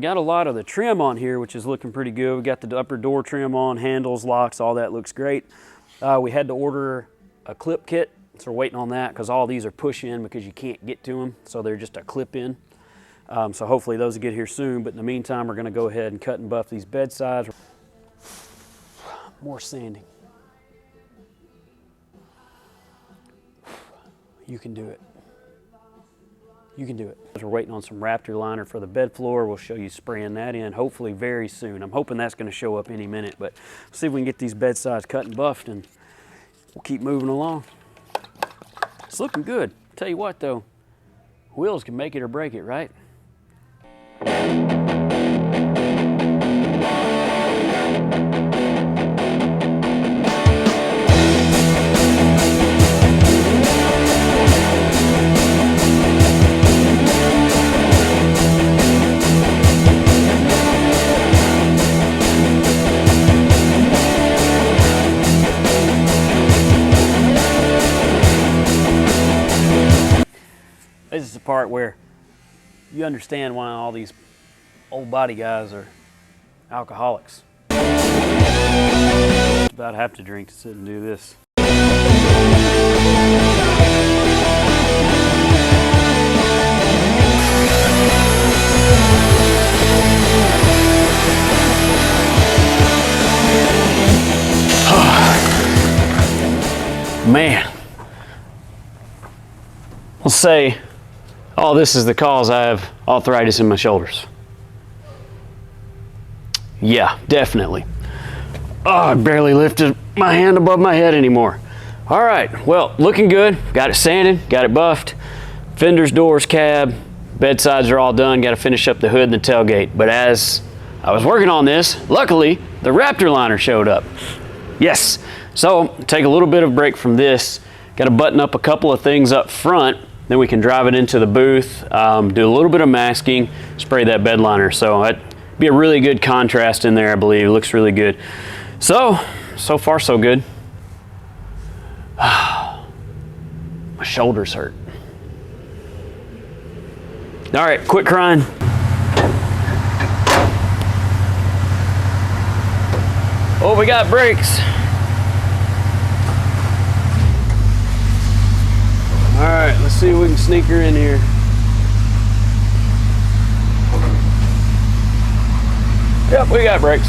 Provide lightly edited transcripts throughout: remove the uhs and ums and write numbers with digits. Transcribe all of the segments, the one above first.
got a lot of the trim on here, which is looking pretty good. We got the upper door trim on, handles, locks, all that looks great. We had to order a clip kit, so we're waiting on that because all these are push-in because you can't get to them, so they're just a clip-in. So hopefully those will get here soon, but in the meantime, we're gonna go ahead and cut and buff these bed sides. More sanding. You can do it. You can do it. We're waiting on some Raptor Liner for the bed floor. We'll show you spraying that in hopefully very soon. I'm hoping that's gonna show up any minute, but see if we can get these bed sides cut and buffed and we'll keep moving along. It's looking good. Tell you what though, wheels can make it or break it, right? This is the part where you understand why all these old body guys are alcoholics. About have to drink to sit and do this. Man, let's say all this is the cause I have arthritis in my shoulders. Yeah, definitely. Oh, I barely lifted my hand above my head anymore. All right, well, looking good. Got it sanded, got it buffed. Fenders, doors, cab, bedsides are all done. Got to finish up the hood and the tailgate. But as I was working on this, luckily, the Raptor Liner showed up. Yes, so take a little bit of break from this. Got to button up a couple of things up front. Then we can drive it into the booth, do a little bit of masking, spray that bed liner. So that'd be a really good contrast in there, I believe. It looks really good. So far so good. My shoulders hurt. All right, quit crying. Oh, we got brakes. All right, let's see if we can sneak her in here. Yep, we got brakes.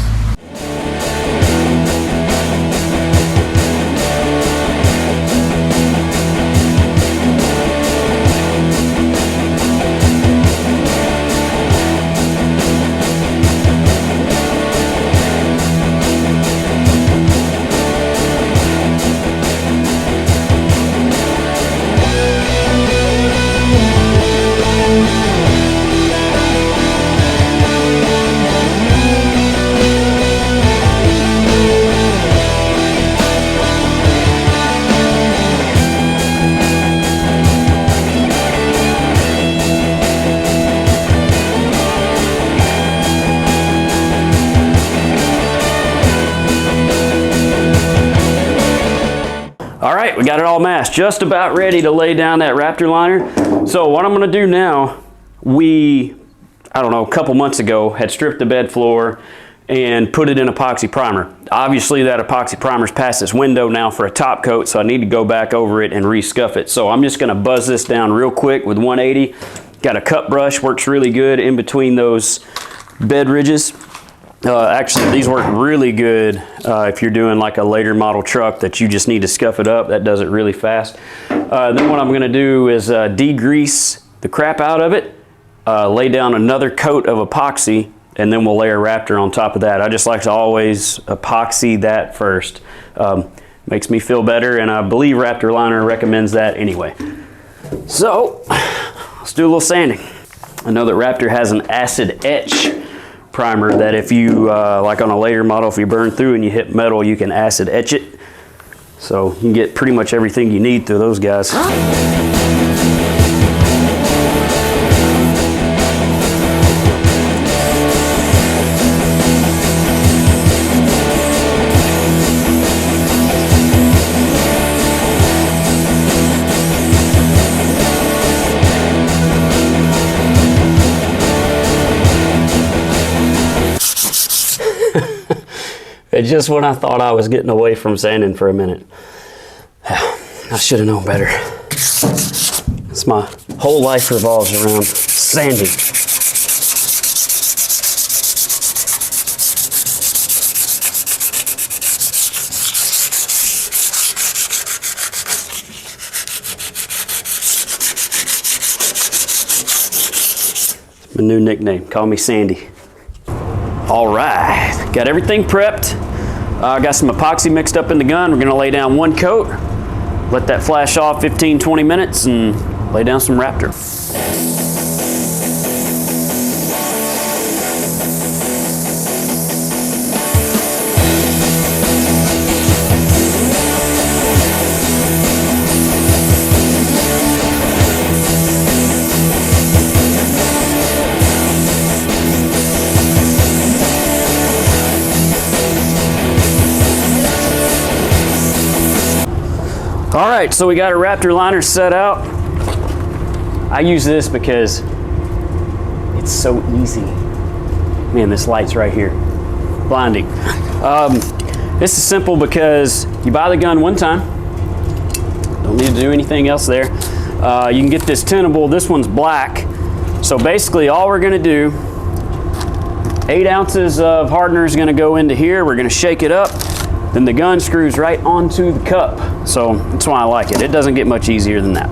All right, we got it all masked, just about ready to lay down that Raptor Liner. So what I'm gonna do now, I don't know, a couple months ago, had stripped the bed floor and put it in epoxy primer. Obviously that epoxy primer's past its window now for a top coat, so I need to go back over it and re-scuff it. So I'm just gonna buzz this down real quick with 180. Got a cut brush, works really good in between those bed ridges. Actually, these work really good if you're doing like a later model truck that you just need to scuff it up. That does it really fast. Then what I'm gonna do is degrease the crap out of it, lay down another coat of epoxy, and then we'll layer Raptor on top of that. I just like to always epoxy that first. Makes me feel better, and I believe Raptor Liner recommends that anyway. So, let's do a little sanding. I know that Raptor has an acid etch primer that if you, like on a later model, if you burn through and you hit metal, you can acid etch it. So you can get pretty much everything you need through those guys. just when I thought I was getting away from sanding for a minute. I should have known better. My whole life revolves around sanding. My new nickname, call me Sandy. All right, got everything prepped. Got some epoxy mixed up in the gun. We're gonna lay down one coat, let that flash off 15-20 minutes, and lay down some Raptor. All right, so we got our Raptor liner set out. I use this because it's so easy. Man, this light's right here, blinding. This is simple because you buy the gun one time. Don't need to do anything else there. You can get this tenable. This one's black. So basically all we're gonna do, 8 ounces of hardener is gonna go into here. We're gonna shake it up. Then the gun screws right onto the cup. So that's why I like it. It doesn't get much easier than that.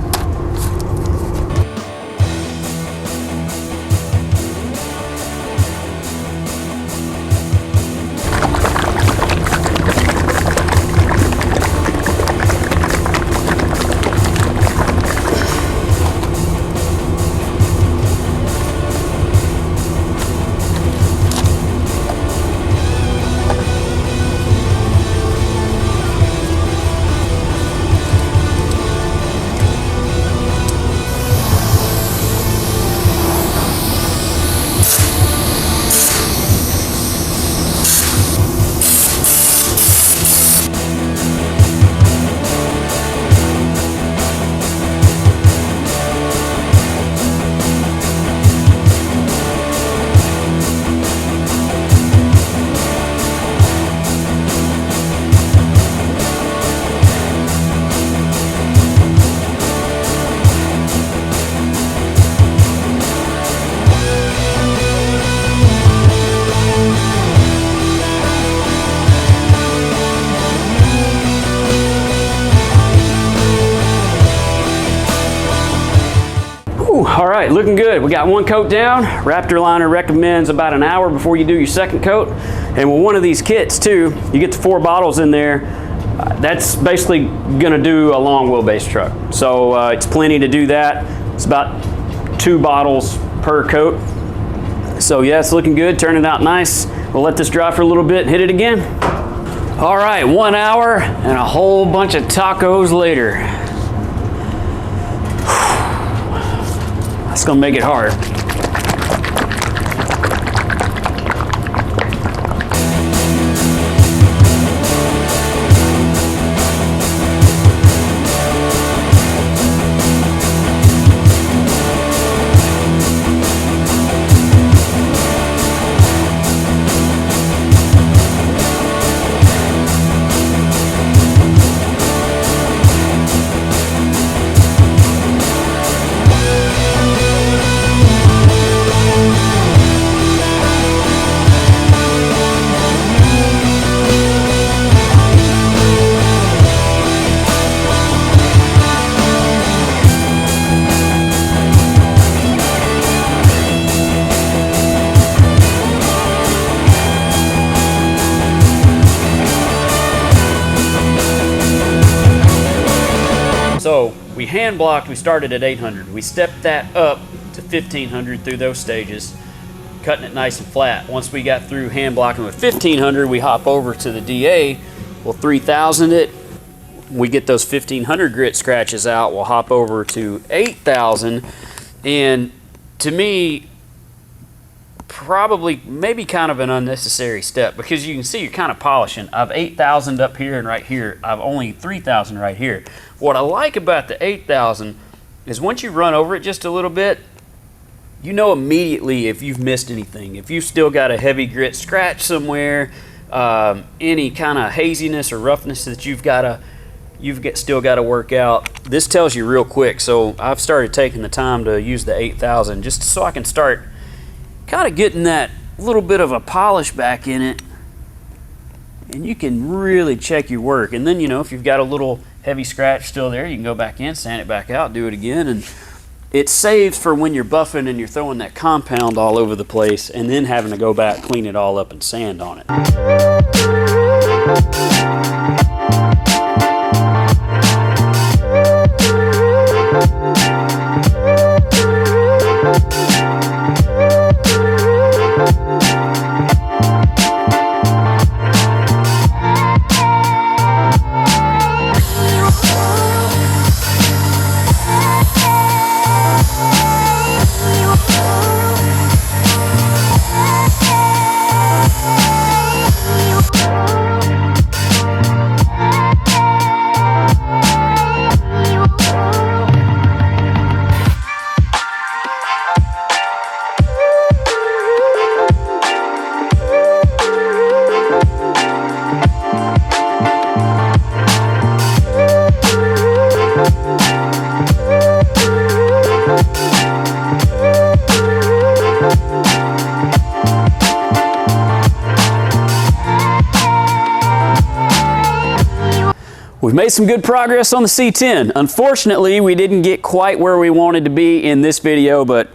All right, looking good. We got one coat down. Raptor Liner recommends about an hour before you do your second coat. And with one of these kits too, you get the 4 bottles in there. That's basically gonna do a long wheelbase truck. So it's plenty to do that. It's about 2 bottles per coat. So yeah, it's looking good, turning out nice. We'll let this dry for a little bit and hit it again. All right, 1 hour and a whole bunch of tacos later. That's gonna make it hard. So we hand blocked, we started at 800. We stepped that up to 1500 through those stages, cutting it nice and flat. Once we got through hand blocking with 1500, we hop over to the DA. We'll 3000 it. We get those 1500 grit scratches out. We'll hop over to 8000. And to me, probably maybe kind of an unnecessary step, because you can see you're kind of polishing. I've 8,000 up here and right here. I've only 3,000 right here. What I like about the 8,000 is once you run over it just a little bit, you know immediately if you've missed anything. If you've still got a heavy grit scratch somewhere, any kind of haziness or roughness that still got to work out. This tells you real quick. So I've started taking the time to use the 8000 just so I can start kind of getting that little bit of a polish back in it, and you can really check your work. And then, you know, if you've got a little heavy scratch still there, you can go back in, sand it back out, do it again, and it saves for when you're buffing and you're throwing that compound all over the place and then having to go back, clean it all up, and sand on it. We've made some good progress on the C10. Unfortunately, we didn't get quite where we wanted to be in this video, but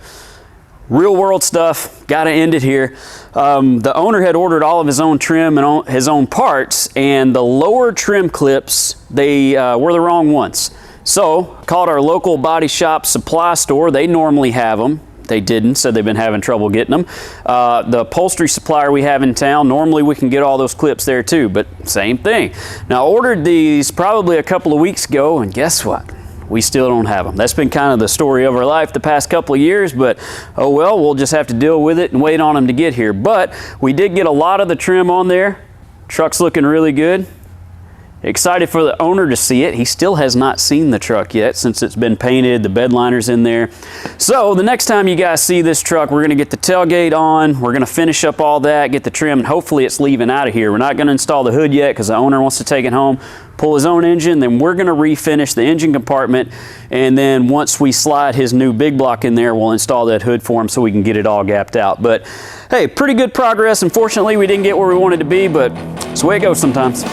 real world stuff, gotta end it here. The owner had ordered all of his own trim and his own parts, and the lower trim clips, they were the wrong ones. So, called our local body shop supply store. They normally have them. They didn't, so they've been having trouble getting them. The upholstery supplier we have in town, normally we can get all those clips there too, but same thing. Now, I ordered these probably a couple of weeks ago, and guess what? We still don't have them. That's been kind of the story of our life the past couple of years, but oh well, we'll just have to deal with it and wait on them to get here. But we did get a lot of the trim on there. Truck's looking really good. Excited for the owner to see it. He still has not seen the truck yet since it's been painted, the bed liner's in there. So the next time you guys see this truck, we're gonna get the tailgate on, we're gonna finish up all that, get the trim, and hopefully it's leaving out of here. We're not gonna install the hood yet because the owner wants to take it home, pull his own engine, then we're gonna refinish the engine compartment, and then once we slide his new big block in there, we'll install that hood for him so we can get it all gapped out. But hey, pretty good progress. Unfortunately, we didn't get where we wanted to be, but it's the way it goes sometimes.